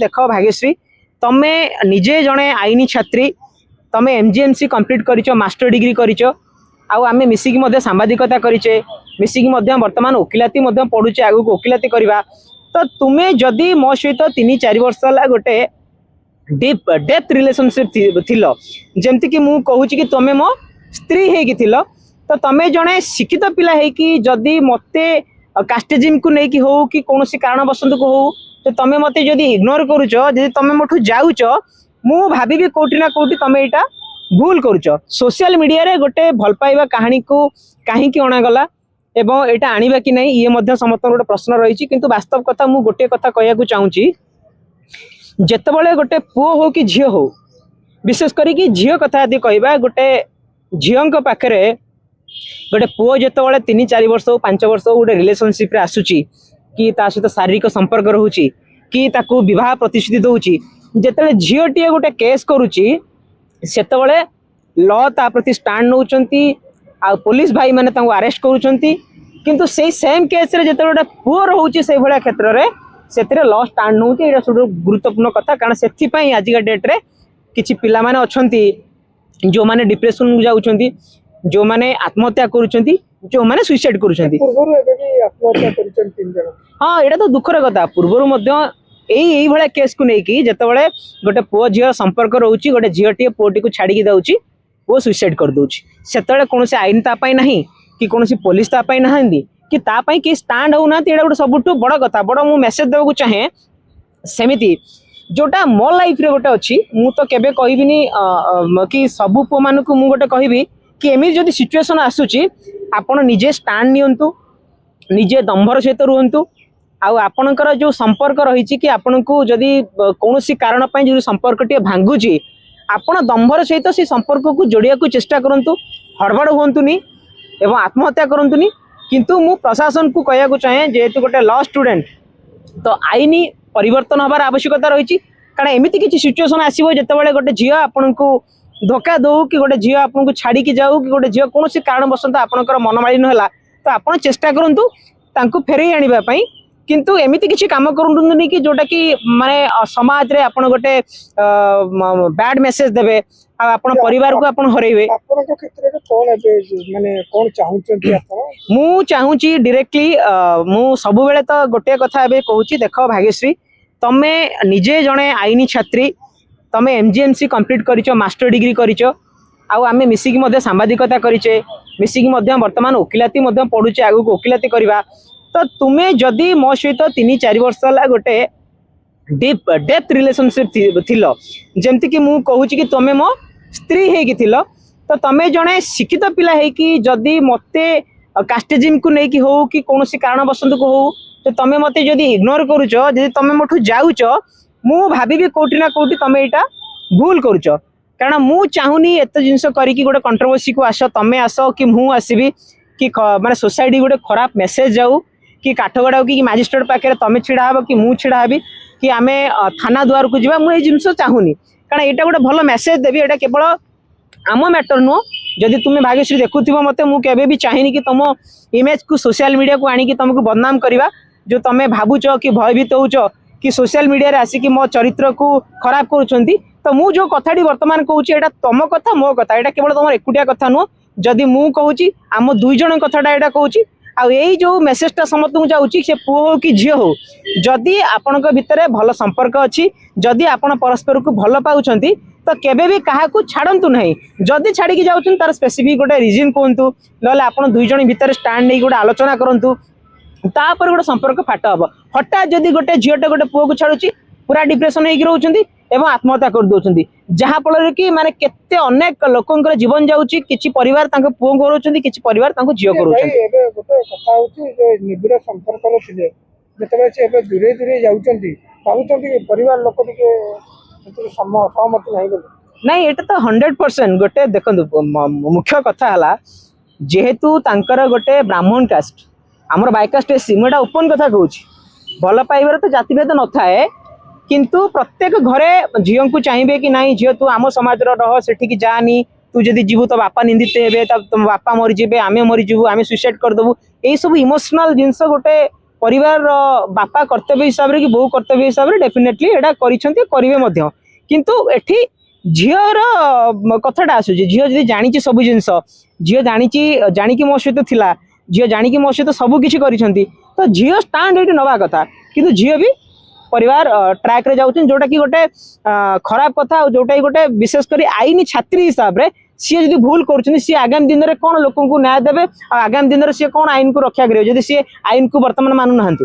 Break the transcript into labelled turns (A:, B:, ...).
A: देख भाग्यश्री तमे निजे जड़े आईनी छात्री तमे एमजीएमसी कंप्लीट कर मास्टर डिग्री कर आमे मिसिकी सांबादिकता करें मिसिकी बर्तमान ओकिलाती पढ़ुचे आगु ओकिलाती करवा तो तुम्हें जदि मो सहित 3-4 वर्ष है गोटे डीप डेप्थ रिलेशनशिप थिलो जेमती कि मु कहूँ कि तुम्हें मो स्त्री है तो तुम्हें जड़े शिक्षित पिला है कि जदि मते कास्टेजिम को लेकिन हो कि कौन कारण बसंत को हो तो तुम्हें मत जदि इग्नोर करुच जदि तुम्हें मोठू जाऊच मु भाभी कोटी ना कोटी तुम्हें यहाँ भूल करुच सोशल मीडिया रे गोटे भल पाइबा कहानी को कहीं अणागला एवं यहाँ आनिबा कि नहीं ये समस्त गोटे प्रश्न रही किंतु वास्तव कथा मु गोटे कथा कहया चाहूँगी जेतेबेले गोटे पुओ हो कि झील हो विशेष करी झील कथा यदि कहबा गोटे झील पाखे गोटे पुओ जितेबाला 3-4 वर्ष हो 5 वर्ष हो गोटे रिलेशनशिप आसूची कि ता सहित शारीरिक संपर्क रोचे कि ताकू विवाह प्रतिश्रुति दौची जिते झीलटीए गोटे केस करुच्ची सेतबले लॉ ता प्रति स्टांड नौचंती आ पुलिस भाई माने तांको अरेस्ट करूचंती किंतु से सेम केस रे जेते गोटे पुओ रहउची से भलिया क्षेत्र रे सेतिरे लॉ स्टांड नौची एटा सब गुरुत्वपूर्ण कथा कारण सेथि पई आज का डेट रे किछि पिला माने अछंती जो माने डिप्रेशन जाउचंती जो माने आत्महत्या करूचंती जो माने सुसाइड करूचंती
B: पूर्वरु एबे भी आत्महत्या करूचंती 3 जण
A: हां एटा तो दुखर कथा पूर्वरु मध्य एई भलिया केस को लेकिन जेतेबेले गोटे पुओ झील संपर्क रहउची गोटे झीलटी पुओटी को छाड़ी की दउची वो सुसाइड कर दउची सेतेबेले कोनोसी आईन ता पई नाही कि कोनोसी पुलिस ता पई नाहंदी कि ता पई कि स्टैंड होना एटा गोटे सबुठु बड़ कथा बड़ मु मेसेज देबा चाहे सेमिति जोटा मो लाइफ रे गोटे अच्छी मु तो केबे कहबिनी कि सबु पुओ मान को मु गोटे कहबी कि एमि जदि सिचुएशन आसुची आपण निजे स्टैंड नियंतु निजे दंभर सहित रुहंतु आउ आपणकर जो संपर्क रही कि आपण को जदि कौन कारण जो संपर्क टे भांगुची आपण दंभर सहित से संपर्क को जोड़िया को चेष्टा करंतु हड़बड़ हुंतुनी एवं आत्महत्या करंतुनी किंतु मु प्रशासन को कहया चाहे जेहेतु गोटे लॉ स्टूडेंट तो आईनी परिवर्तन हबार आवश्यकता रही कारण एमती किसी सिचुएशन आसो जितेबाला गोटे झील आपण को धोखा दो कि गोटे झील आपको छाड़ी जाऊ कि गोटे झील कौन कारण बसंत आपणकर मनमालिन है तो आप चेष्टा करूँ फेरई आने किंतु एमती किसी काम करूँ कि जोटा कि माने समाज रे आपण गोटे बैड मेसेज देवे आपण परिवार को आपण हरइबे
B: आपनको क्षेत्र रे कोन माने कोन चाहउछंती आपण
A: मु चाहूची डायरेक्टली मु सब बेले तो गोटे कथा एबे कहूची देखो भाग्यश्री तमे निजे जड़े आईनी छात्री तमे एमजीएमसी कंप्लीट कर मास्टर डिग्री कर आमे मिसिकी सांबादिकता करें मिसिकी बर्तमान ओकिलाती पढ़ुचे आगु ओकिलाती करवा तो तुम्हें जदि मो सहित 3-4 वर्ष है गोटे डीप डेप्थ रिलेशनशिप थिलो जेमती कि मु कहूँ कि तुम्हें मो स्त्री है तो तुम्हें जड़े शिक्षित पिला है कि जदि मते कास्टेजिम को लेकिन हो कि कौन कारण बसंत को हो तो तुम्हें मत जदि इग्नोर करुच जदि तुम्हें मोठू जाऊच मु भाभी कोटी ना कोटी तुम्हें यहाँ भूल करुच कारण मु चाहूनी एत जिनस करी गोटे कंट्रोवर्सी को आस तमें आस कि मु आसबि कि माने सोसाइटी गोटे खराब मेसेज जाऊ कि काठगड़ा कि मैजिस्ट्रेट पाखे तमें छिड़ा हे कि मु छिड़ा हेबी कि आमे थाना द्वार को जावा मुझे जिनस चाहूनी कारण यहाँ गोटे भल मेसेज देवी यहाँ केवल आम मैटर नुह जदि तुम्हें भाग्यश्री देखुव मत मुझे भी चाहिए कि तुम इमेज को सोशल मीडिया को आनिकी तुमको बदनाम करवा जो तुम्हें भावुच कि भयभीत होच कि सोशल मीडिया रे आसिक मो चरित्र को खराब करुँच तो मु जो कथाटी वर्तमान कहूँ यहाँ तुम कथा मो कथा यहाँ केवल तुम एकुटिया कथा नुह जदि मु कहूँ आम 2 जन कथाटा यहाँ कहूँ आई जो मेसेजटा समस्त को जाऊँगी से पुओ हो कि झील हो जदि आपण भितर भल संपर्क अच्छी जदि आपण परस्पर को भल पाँच तो केबे भी क्या छाड़ू ना जदि छाड़ी जाऊँ तार स्पेसिफिक गोटे रिजन कहतु ना आप 2 जन भितर स्टांड नहीं गोटे आलोचना करूँ तापर गोटे संपर्क फाट हम हठात जदि गोटे झीलटे गोटे पुओ को छाड़ुची पूरा डिप्रेशन होकर रोचंती एवं आत्महत्या कर दौरान जहाँफल कि माने केते अनेक लोकंकर जीवन जाऊँगी किसी परिवार पुओ को रोचंती किसी परिवार झील को
B: रोचंती निबिड़ संपर्क रे जिते दूरे दूरे जाउचंती भावुचंती परिवार लोक टिके सहमति
A: नहीं ये तो 100% गोटे देखो मुख्य कथा है जेहेतु तांकर गोटे ब्राह्मण कास्ट आमर बायकास्ट एसी मुझे ओपन कथा कहूँ भल पाइबार तो जातिभेद न थाए किंतु प्रत्येक घरे झील को चाहिए कि नहीं झील तू आम समाज रह से जानी तू जदि जीवु तो बापा निंदित हे तुम बापा मरीजे आमे मरीजु आमे सुसाइड करदेबू यही सब इमोशनल जिनस गोटे परिवार बापा कर्तव्य हिसाब रे कि बहु कर्तव्य हिसाब रे डेफिनेटली एटा करिसंती करिवे मध्य किंतु एठी झीर कथाटा आसुची झील जदि जानी सब जिनस झील जानी मो सहित थिला झील जानी मो सहित सब किछि करिसंती तो झील स्टांड एठी नवा कथा किंतु झील भी परिवार ट्रैक रे जाउछन जोटा कि गोटे खराब कथा जोटा कि गोटे विशेष करी आईनी छात्री हिसाब रे सी जदि भूल करुछन सी आगामी दिन रे कोन लोकन को न्याय देबे आ आगामी दिन रे सी कोन आईन को रक्षा करियो जदि सी आईन को वर्तमान मानु नहंती